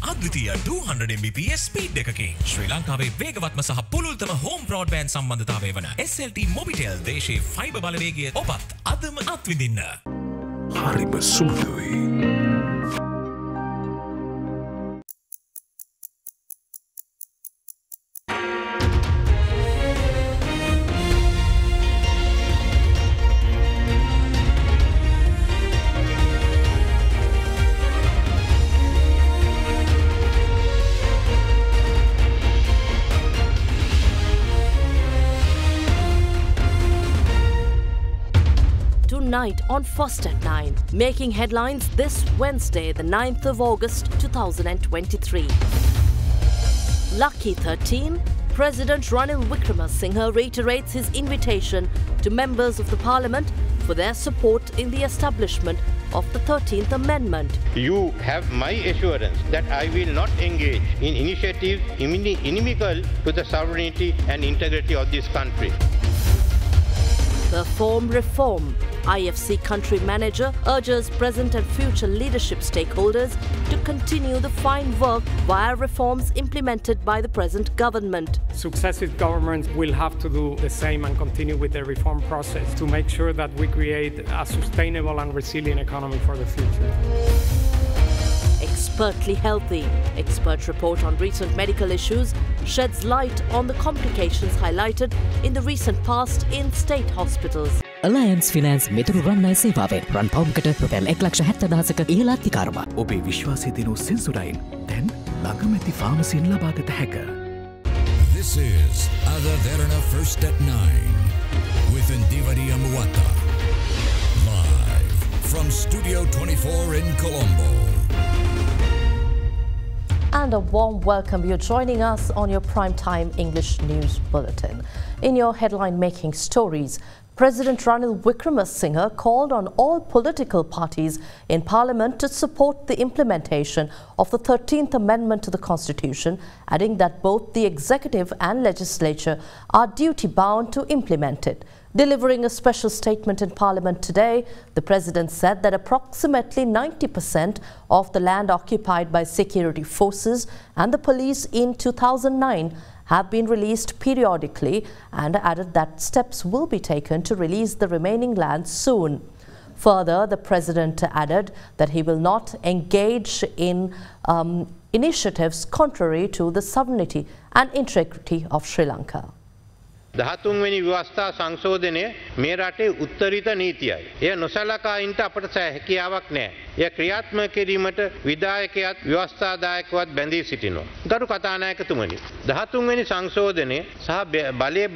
අද්විතීය 200 Mbps speed එකකින් ශ්‍රී ලංකාවේ වේගවත්ම සහ පුළුල්තම හෝම් බ්‍රෝඩ්බෑන්ඩ් සම්බන්ධතාවය වන SLT මොබිටෙල් දේශීය ෆයිබර් බලවේගය ඔබත් අදම අත්විඳින්න. හරිම සුළුයි. Tonight on First at 9, making headlines this Wednesday, the 9th of August 2023. Lucky 13, President Ranil Wickremesinghe reiterates his invitation to members of the Parliament for their support in the establishment of the 13th Amendment. You have my assurance that I will not engage in initiatives inimical to the sovereignty and integrity of this country. Perform reform. IFC country manager urges present and future leadership stakeholders to continue the fine work via reforms implemented by the present government. Successive governments will have to do the same and continue with the reform process to make sure that we create a sustainable and resilient economy for the future. Expertly healthy. Expert report on recent medical issues sheds light on the complications highlighted in the recent past in state hospitals. Alliance Finance මෙතුරු රන්නයි සේවාවෙන් රන් පවුම්කට රුපියල් 1,70,000ක ඉහළ අත්තිකාරම. ඔබේ විශ්වාසය දිනු සෙන්සුරයින් දැන් ළඟමැති ෆාමසියෙන් ලබාගත හැක. This is AdaDerana First at 9 with Ndivari Amuwata. Live from Studio 24 in Colombo. And a warm welcome. You're joining us on your primetime English news bulletin. In your headline-making stories, President Ranil Wickremesinghe called on all political parties in Parliament to support the implementation of the 13th Amendment to the Constitution, adding that both the executive and legislature are duty-bound to implement it. Delivering a special statement in Parliament today, the President said that approximately 90% of the land occupied by security forces and the police in 2009 have been released periodically, and added that steps will be taken to release the remaining land soon. Further, the President added that he will not engage in initiatives contrary to the sovereignty and integrity of Sri Lanka. 13 වෙනි ව්‍යවස්ථා සංශෝධනය මේ රටේ උත්තරීත නීතියයි. එය නොසලකා ඉන්න අපට හැකියාවක් නැහැ. එය ක්‍රියාත්මක කිරීමට විධායකයාත් ව්‍යවස්ථාදායකවත් බැඳී සිටිනවා. ගරු කතානායකතුමනි, 13 වෙනි සංශෝධනය සහ බලය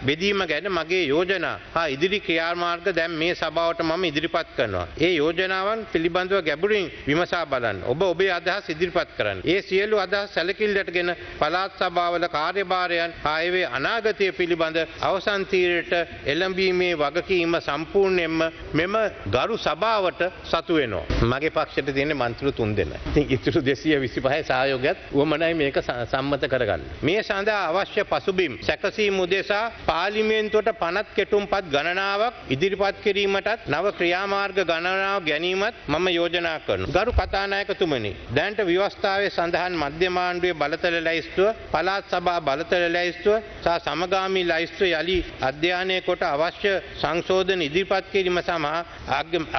බෙදීම ගැන මගේ යෝජනා හා ඉදිරි ක්‍රියාමාර්ග දැන් මේ සභාවට මම ඉදිරිපත් කරනවා. ඒ යෝජනාවන් පිළිබඳව ගැඹුරින් විමසා බලන්න. ඔබ ඔබේ අදහස් ඉදිරිපත් කරන්න. ඒ සියලු අදහස් සැලකිල්ලටගෙන පළාත් සභාවල කාර්යභාරයන් හා ඒවේ අනාගතය පිළිබඳ අවසන් තීරයට එළඹීමේ වගකීම සම්පූර්ණයෙන්ම මෙම ගරු සභාවට සතු වෙනවා. මගේ පක්ෂයට තියෙන මන්ත්‍රී 3 දෙනා. ඉතින් ඉතුරු 225 සහයෝගයත් උවමනයි මේක සම්මත කරගන්න. මේ සඳහා අවශ්‍ය පසුබිම් සැකසීම උදෙසා පාර්ලිමේන්තුවට පනත් කෙටුම්පත් ගණනාවක් ඉදිරිපත් කිරීමටත් නව ක්‍රියාමාර්ග ගණනාවක් ගැනීමත් මම යෝජනා කරනවා. ගරු කතානායකතුමනි, දැනට ව්‍යවස්ථාවේ සඳහන් මධ්‍යම ආණ්ඩුවේ බලතල ලැයිස්තුව, පළාත් සභා බලතල ලැයිස්තුව සහ සමගාමී ලැයිස්තුව යලි අධ්‍යයනය කොට අවශ්‍ය සංශෝධන ඉදිරිපත් කිරීම සමහා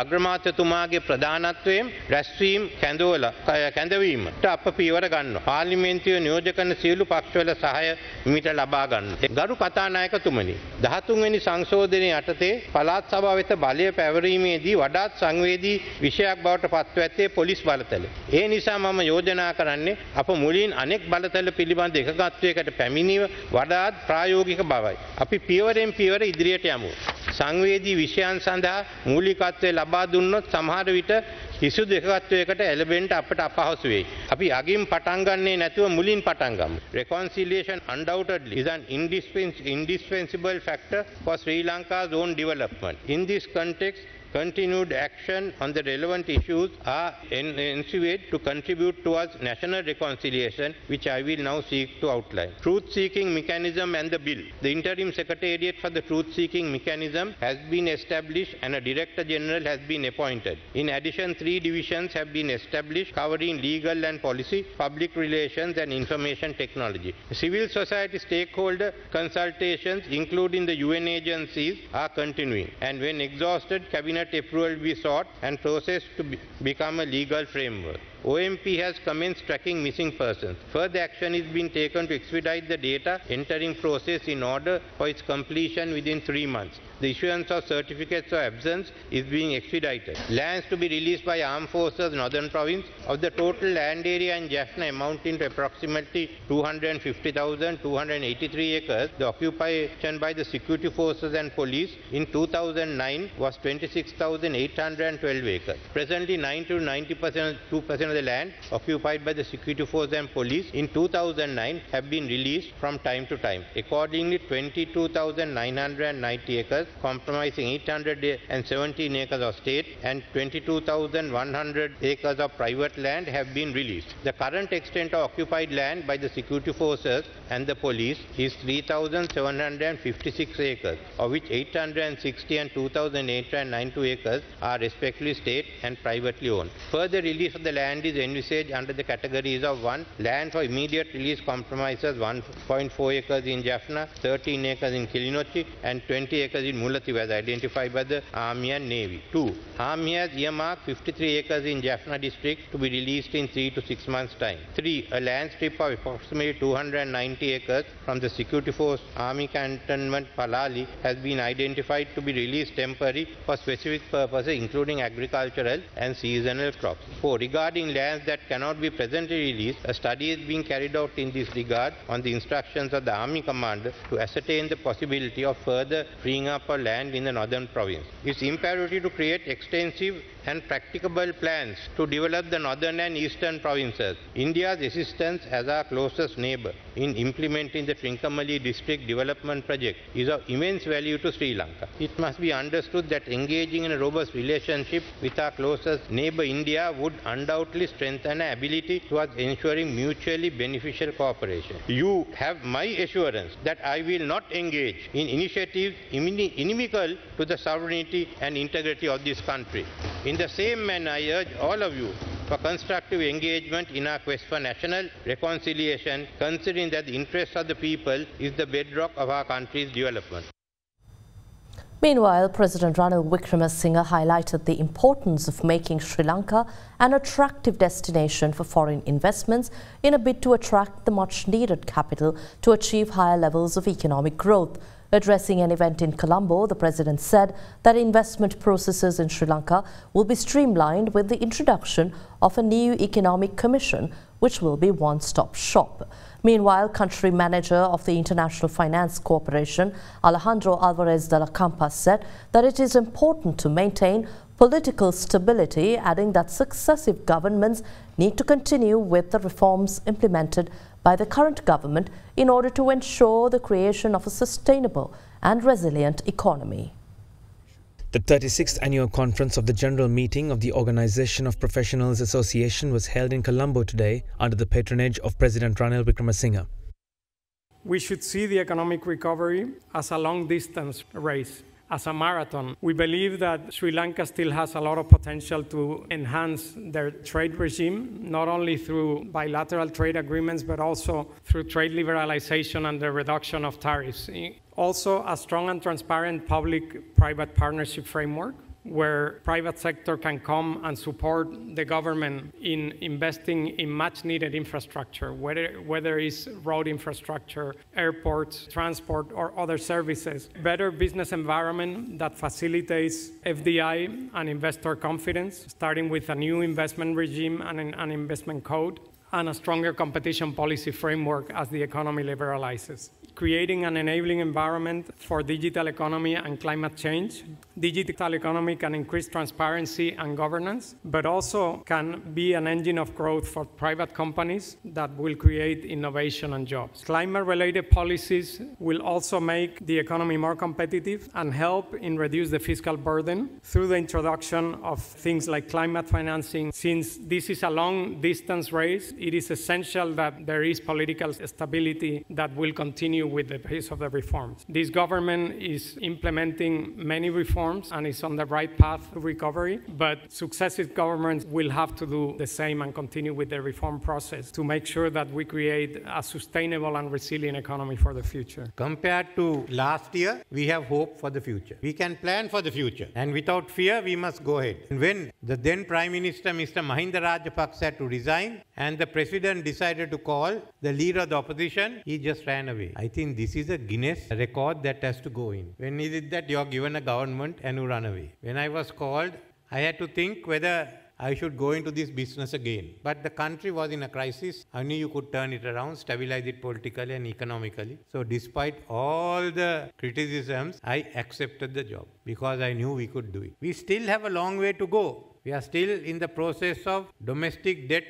අග්‍රාමාත්‍යතුමාගේ ප්‍රධානත්වයෙන් රැස්වීම් කැඳවීමට අප පියවර ගන්නවා. පාර්ලිමේන්තුවේ නියෝජ්‍ය කරන සියලු පක්ෂවල සහාය මිට ලබා ගන්න. ගරු කතානායකතුමනි, 13 වෙනි සංශෝධනයේ යටතේ පළාත් සභාව වෙත බලය පැවරීමේදී වඩාත් සංවේදී විෂයක් බවට පත්ව ඇත්තේ පොලිස් බලතල. ඒ නිසා මම යෝජනා කරන්නේ අප මුලින් අනෙක් බලතල පිළිබඳ එකගත්වයකට පැමිණීම වඩාත් ප්‍රායෝගික බවයි. අපි පියවරෙන් පියවර ඉදිරියට යමු. සංවේදී විෂයන් සඳහා මූලිකත්වය ලබා දුන්නොත් සමහර විට කිසිදු එකගත්වයකට එළඹෙන්න අපට අපහසු වෙයි. අපි අගින් පටන් ගන්නේ නැතුව මුලින් පටන් ගමු. Reconciliation undoubtedly is an indispensable factor for Sri Lanka's own development. In this context, Continued action on the relevant issues are ensued to contribute towards national reconciliation, which I will now seek to outline. Truth-seeking mechanism and the bill. The Interim Secretariat for the Truth-seeking mechanism has been established and a Director General has been appointed. In addition, 3 divisions have been established covering legal and policy, public relations and information technology. Civil society stakeholder consultations, including the UN agencies, are continuing, and when exhausted, Cabinet approval will be sought and processed to become a legal framework. OMP has commenced tracking missing persons. Further action is being taken to expedite the data entering process in order for its completion within 3 months. The issuance of certificates of absence is being expedited. Lands to be released by Armed Forces Northern Province. Of the total land area in Jaffna amounting to approximately 250,283 acres, the occupation by the security forces and police in 2009 was 26,812 acres. Presently, 90 to 90% of the land occupied by the security force and police in 2009 have been released from time to time. Accordingly, 22,990 acres comprising 817 acres of state and 22,100 acres of private land have been released. The current extent of occupied land by the security forces and the police is 3,756 acres, of which 860 and 2,892 acres are respectively state and privately owned. Further release of the land is envisaged under the categories of 1. Land for immediate release comprises 1.4 acres in Jaffna, 13 acres in Kilinochchi and 20 acres in Mullaitivu as identified by the Army and Navy. 2. Army has earmarked 53 acres in Jaffna district to be released in 3 to 6 months' time. 3. A land strip of approximately 290 acres from the Security Force Army Cantonment Palali has been identified to be released temporarily for specific purposes including agricultural and seasonal crops. 4. Regarding lands that cannot be presently released, a study is being carried out in this regard on the instructions of the Army Commander to ascertain the possibility of further freeing up of land in the northern province. It's imperative to create extensive and practicable plans to develop the northern and eastern provinces. India's assistance as our closest neighbor in implementing the Trincomalee District Development Project is of immense value to Sri Lanka. It must be understood that engaging in a robust relationship with our closest neighbor India would undoubtedly strengthen our ability towards ensuring mutually beneficial cooperation. You have my assurance that I will not engage in initiatives inimical to the sovereignty and integrity of this country. In the same manner, I urge all of you for constructive engagement in our quest for national reconciliation, considering that the interest of the people is the bedrock of our country's development. Meanwhile, President Ranil Wickremesinghe highlighted the importance of making Sri Lanka an attractive destination for foreign investments in a bid to attract the much-needed capital to achieve higher levels of economic growth. Addressing an event in Colombo, the President said that investment processes in Sri Lanka will be streamlined with the introduction of a new economic commission, which will be one-stop shop. Meanwhile, country manager of the International Finance Corporation, Alejandro Alvarez de la Campa, said that it is important to maintain political stability, adding that successive governments need to continue with the reforms implemented by the current government in order to ensure the creation of a sustainable and resilient economy. The 36th annual conference of the General Meeting of the Organization of Professionals Association was held in Colombo today under the patronage of President Ranil Wickremesinghe. We should see the economic recovery as a long-distance race, as a marathon. We believe that Sri Lanka still has a lot of potential to enhance their trade regime, not only through bilateral trade agreements, but also through trade liberalization and the reduction of tariffs. Also, a strong and transparent public-private partnership framework, where private sector can come and support the government in investing in much-needed infrastructure, whether it's road infrastructure, airports, transport, or other services. Better business environment that facilitates FDI and investor confidence, starting with a new investment regime and an investment code, and a stronger competition policy framework as the economy liberalizes. creating an enabling environment for digital economy and climate change. Digital economy can increase transparency and governance, but also can be an engine of growth for private companies that will create innovation and jobs. Climate-related policies will also make the economy more competitive and help in reduce the fiscal burden through the introduction of things like climate financing. Since this is a long-distance race, it is essential that there is political stability that will continue with the pace of the reforms. This government is implementing many reforms and is on the right path to recovery, but successive governments will have to do the same and continue with the reform process to make sure that we create a sustainable and resilient economy for the future. Compared to last year, we have hope for the future. We can plan for the future, and without fear, we must go ahead. When the then Prime Minister, Mr. Mahinda Rajapaksa, had to resign, and the President decided to call the leader of the opposition, he just ran away. I think this is a Guinness record that has to go in. When he did that, you are given a government and you run away. When I was called, I had to think whether I should go into this business again. But the country was in a crisis. I knew you could turn it around, stabilize it politically and economically. So despite all the criticisms, I accepted the job because I knew we could do it. We still have a long way to go. We are still in the process of domestic debt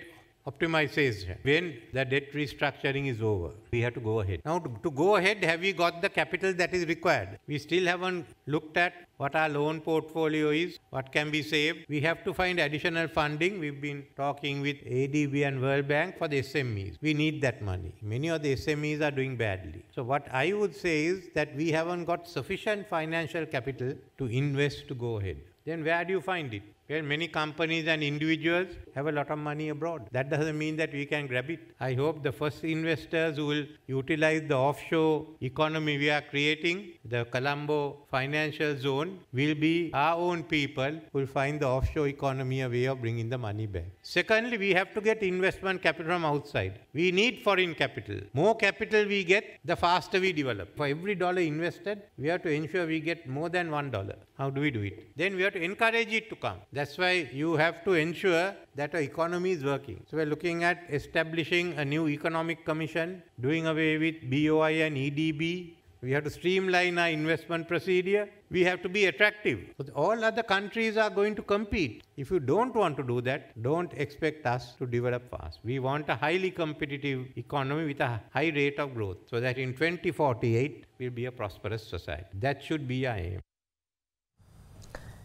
optimization. When the debt restructuring is over, we have to go ahead. Now, to go ahead, have we got the capital that is required? We still haven't looked at what our loan portfolio is, what can be saved. We have to find additional funding. We've been talking with ADB and World Bank for the SMEs. We need that money. Many of the SMEs are doing badly. So what I would say is that we haven't got sufficient financial capital to invest to go ahead. Then where do you find it? Well, many companies and individuals have a lot of money abroad. That doesn't mean that we can grab it. I hope the first investors who will utilize the offshore economy we are creating, the Colombo financial zone, will be our own people who will find the offshore economy a way of bringing the money back. Secondly, we have to get investment capital from outside. We need foreign capital. More capital we get, the faster we develop. For every dollar invested, we have to ensure we get more than $1. How do we do it? Then we have to encourage it to come. That's why you have to ensure that our economy is working. So we're looking at establishing a new economic commission, doing away with BOI and EDB. We have to streamline our investment procedure. We have to be attractive. But all other countries are going to compete. If you don't want to do that, don't expect us to develop fast. We want a highly competitive economy with a high rate of growth so that in 2048, we'll be a prosperous society. That should be our aim.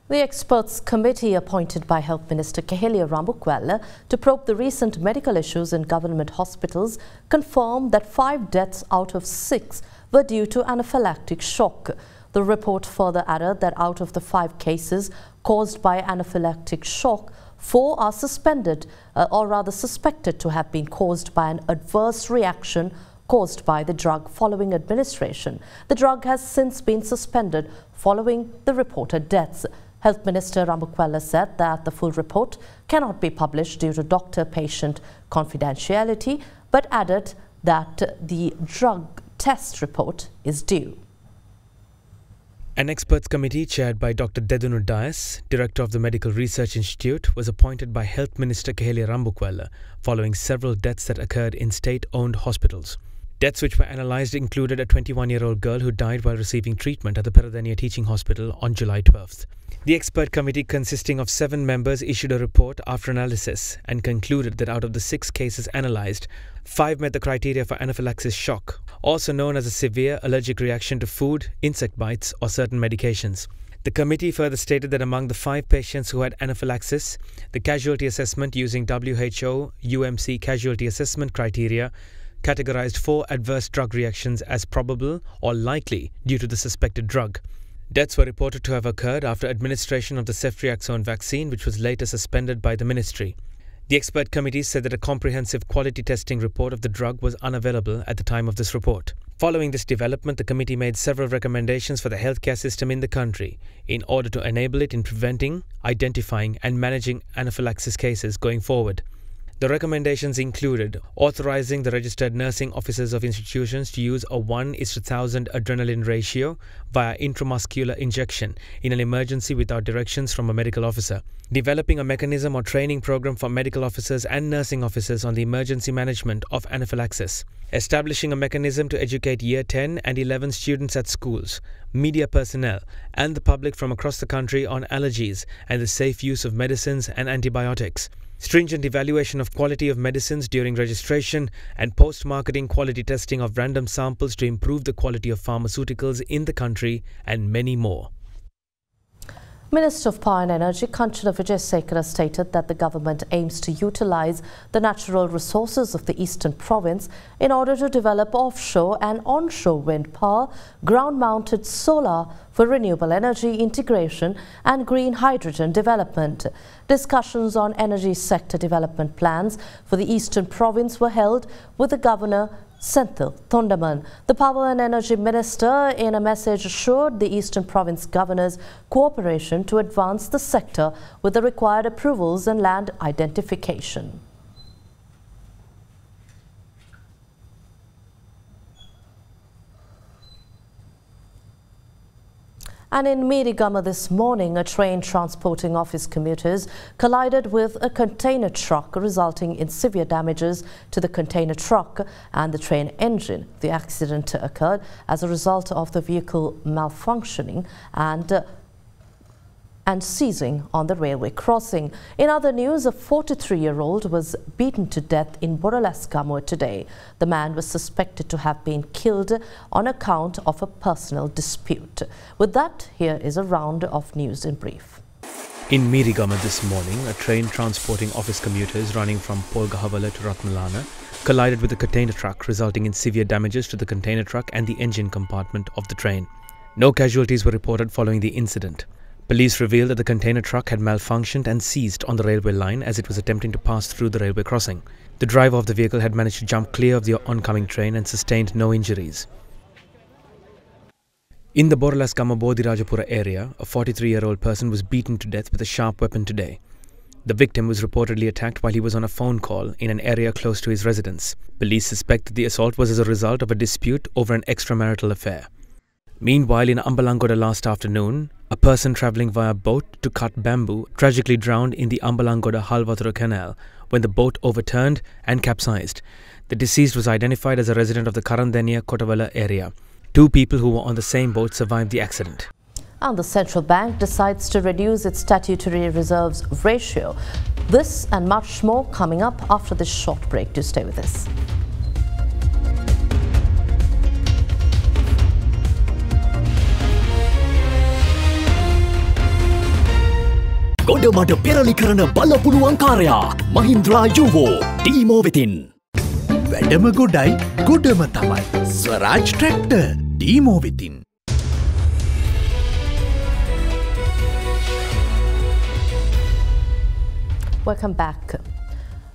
The experts committee appointed by Health Minister Kehelia Rambukwala to probe the recent medical issues in government hospitals confirmed that 5 deaths out of 6 were due to anaphylactic shock. The report further added that out of the 5 cases caused by anaphylactic shock, 4 are suspected to have been caused by an adverse reaction caused by the drug following administration. The drug has since been suspended following the reported deaths. Health Minister Rambukwala said that the full report cannot be published due to doctor-patient confidentiality, but added that the drug test report is due. An experts committee chaired by Dr. Derana English, Director of the Medical Research Institute, was appointed by Health Minister Kehelia Rambukwala following several deaths that occurred in state-owned hospitals. Deaths which were analysed included a 21-year-old girl who died while receiving treatment at the Peradeniya Teaching Hospital on July 12th. The expert committee, consisting of 7 members, issued a report after analysis and concluded that out of the 6 cases analysed, 5 met the criteria for anaphylaxis shock, also known as a severe allergic reaction to food, insect bites or certain medications. The committee further stated that among the 5 patients who had anaphylaxis, the casualty assessment using WHO UMC casualty assessment criteria categorized 4 adverse drug reactions as probable or likely due to the suspected drug. Deaths were reported to have occurred after administration of the ceftriaxone vaccine, which was later suspended by the ministry. The expert committee said that a comprehensive quality testing report of the drug was unavailable at the time of this report. Following this development, the committee made several recommendations for the healthcare system in the country in order to enable it in preventing, identifying and managing anaphylaxis cases going forward. The recommendations included authorizing the registered nursing officers of institutions to use a 1:1000 adrenaline ratio via intramuscular injection in an emergency without directions from a medical officer, developing a mechanism or training program for medical officers and nursing officers on the emergency management of anaphylaxis, establishing a mechanism to educate Year 10 and 11 students at schools, media personnel, and the public from across the country on allergies and the safe use of medicines and antibiotics, stringent evaluation of quality of medicines during registration, and post-marketing quality testing of random samples to improve the quality of pharmaceuticals in the country, and many more. Minister of Power and Energy Kanchana Vijayasekara stated that the government aims to utilize the natural resources of the Eastern Province in order to develop offshore and onshore wind power, ground-mounted solar for renewable energy integration and green hydrogen development. Discussions on energy sector development plans for the Eastern Province were held with the Governor Senthil Thondaman. The Power and Energy Minister, in a message, assured the Eastern Province governors cooperation to advance the sector with the required approvals and land identification. And in Mirigama this morning, a train transporting office commuters collided with a container truck, resulting in severe damages to the container truck and the train engine. The accident occurred as a result of the vehicle malfunctioning and seizing on the railway crossing. In other news, a 43-year-old was beaten to death in Boralaskamo today. The man was suspected to have been killed on account of a personal dispute. With that, here is a round of news in brief. In Mirigama this morning, a train transporting office commuters running from Polgahavala to Ratmalana collided with a container truck, resulting in severe damages to the container truck and the engine compartment of the train. No casualties were reported following the incident. Police revealed that the container truck had malfunctioned and seized on the railway line as it was attempting to pass through the railway crossing. The driver of the vehicle had managed to jump clear of the oncoming train and sustained no injuries. In the Boralaskama Bodhirajapura area, a 43-year-old person was beaten to death with a sharp weapon today. The victim was reportedly attacked while he was on a phone call in an area close to his residence. Police suspect that the assault was as a result of a dispute over an extramarital affair. Meanwhile, in Ambalangoda last afternoon, a person travelling via boat to cut bamboo tragically drowned in the Ambalangoda Halvatura Canal when the boat overturned and capsized. The deceased was identified as a resident of the Karandenia Kotavala area. 2 people who were on the same boat survived the accident. And the central bank decides to reduce its statutory reserves ratio. This and much more coming up after this short break. Do stay with us. ගොඩමඩ පෙරලි කරන බලපුළුවන් කාරයා මහින්ද්‍රා යුවෝ ටීමෝ වෙතින් වැඩම ගොඩයි ගොඩම තමයි ස්වරාජ් tractor ටීමෝ වෙතින්. Welcome back.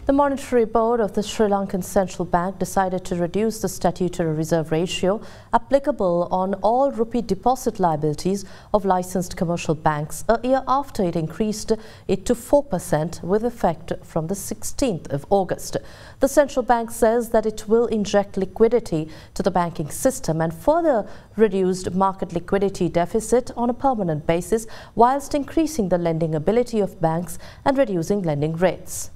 The Monetary Board of the Sri Lankan Central Bank decided to reduce the statutory reserve ratio applicable on all rupee deposit liabilities of licensed commercial banks a year after it increased it to 4% with effect from the 16th of August. The central bank says that it will inject liquidity to the banking system and further reduced market liquidity deficit on a permanent basis whilst increasing the lending ability of banks and reducing lending rates.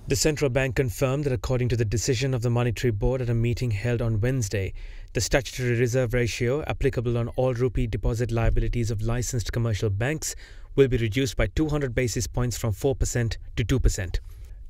The central bank confirmed that according to the decision of the Monetary Board at a meeting held on Wednesday, the statutory reserve ratio applicable on all rupee deposit liabilities of licensed commercial banks will be reduced by 200 basis points from 4% to 2%.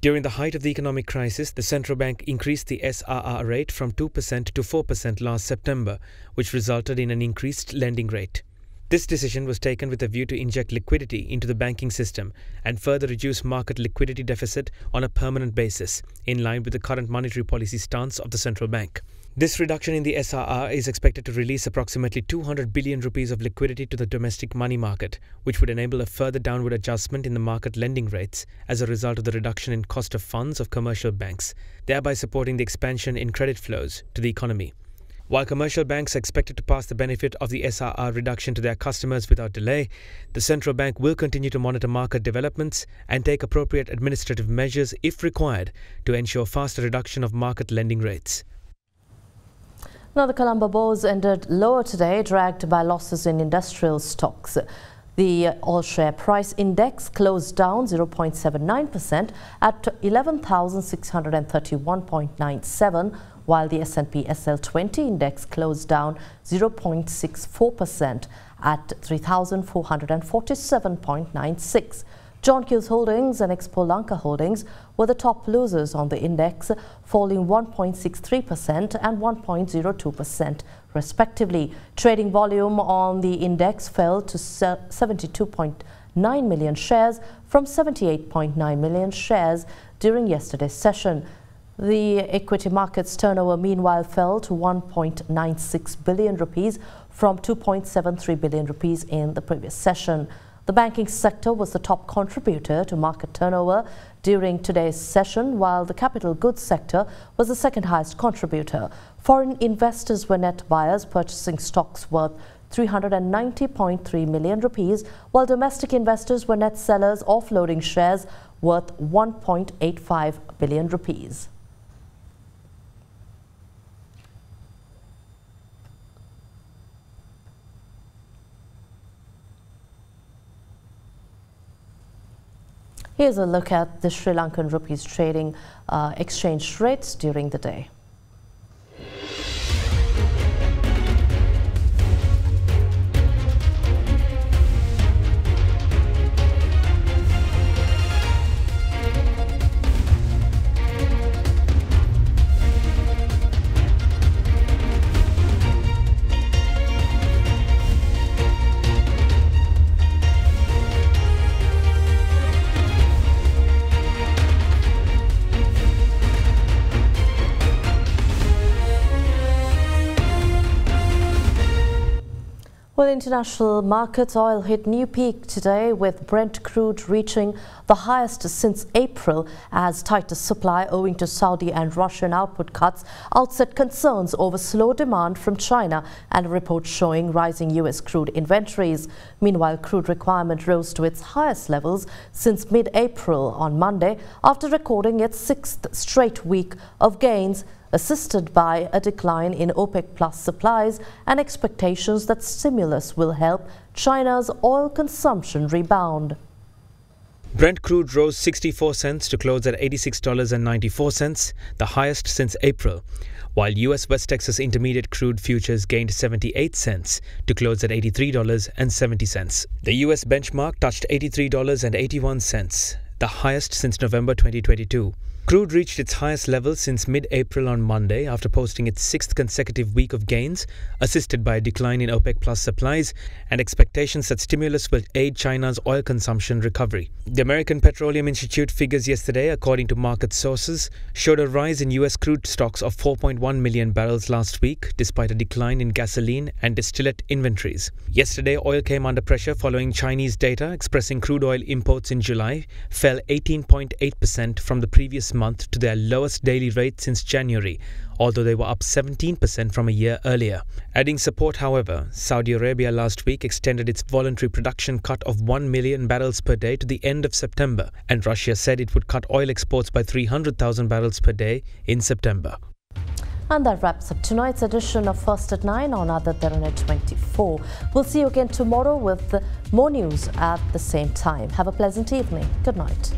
During the height of the economic crisis, the central bank increased the SRR rate from 2% to 4% last September, which resulted in an increased lending rate. This decision was taken with a view to inject liquidity into the banking system and further reduce market liquidity deficit on a permanent basis, in line with the current monetary policy stance of the central bank. This reduction in the SRR is expected to release approximately 200 billion rupees of liquidity to the domestic money market, which would enable a further downward adjustment in the market lending rates as a result of the reduction in cost of funds of commercial banks, thereby supporting the expansion in credit flows to the economy. While commercial banks are expected to pass the benefit of the SRR reduction to their customers without delay, the central bank will continue to monitor market developments and take appropriate administrative measures if required to ensure faster reduction of market lending rates. Now, the Colombo Bourse ended lower today, dragged by losses in industrial stocks. The all-share price index closed down 0.79% at 11,631.97, while the S&P SL20 index closed down 0.64% at 3,447.96. John Q's Holdings and Expo Lanka Holdings were the top losers on the index, falling 1.63% and 1.02% respectively. Trading volume on the index fell to 72.9 million shares from 78.9 million shares during yesterday's session. The equity market's turnover meanwhile fell to 1.96 billion rupees from 2.73 billion rupees in the previous session. The banking sector was the top contributor to market turnover during today's session, while the capital goods sector was the second highest contributor. Foreign investors were net buyers, purchasing stocks worth 390.3 million rupees, while domestic investors were net sellers, offloading shares worth 1.85 billion rupees. Here's a look at the Sri Lankan rupees trading exchange rates during the day. Well, international markets, oil hit new peak today with Brent crude reaching the highest since April as tighter supply owing to Saudi and Russian output cuts outset concerns over slow demand from China and a report showing rising US crude inventories. Meanwhile, crude requirement rose to its highest levels since mid-April on Monday after recording its sixth straight week of gains, assisted by a decline in OPEC Plus supplies and expectations that stimulus will help China's oil consumption rebound. Brent crude rose 64 cents to close at $86.94, the highest since April, while US West Texas Intermediate crude futures gained 78 cents to close at $83.70. The US benchmark touched $83.81, the highest since November 2022. Crude reached its highest level since mid-April on Monday after posting its sixth consecutive week of gains, assisted by a decline in OPEC Plus supplies and expectations that stimulus will aid China's oil consumption recovery. The American Petroleum Institute figures yesterday, according to market sources, showed a rise in US crude stocks of 4.1 million barrels last week, despite a decline in gasoline and distillate inventories. Yesterday, oil came under pressure following Chinese data expressing crude oil imports in July fell 18.8% from the previous month to their lowest daily rate since January, although they were up 17% from a year earlier. Adding support, however, Saudi Arabia last week extended its voluntary production cut of 1 million barrels per day to the end of September, and Russia said it would cut oil exports by 300,000 barrels per day in September. And that wraps up tonight's edition of First at 9 on AdaDerana 24. We'll see you again tomorrow with more news at the same time. Have a pleasant evening. Good night.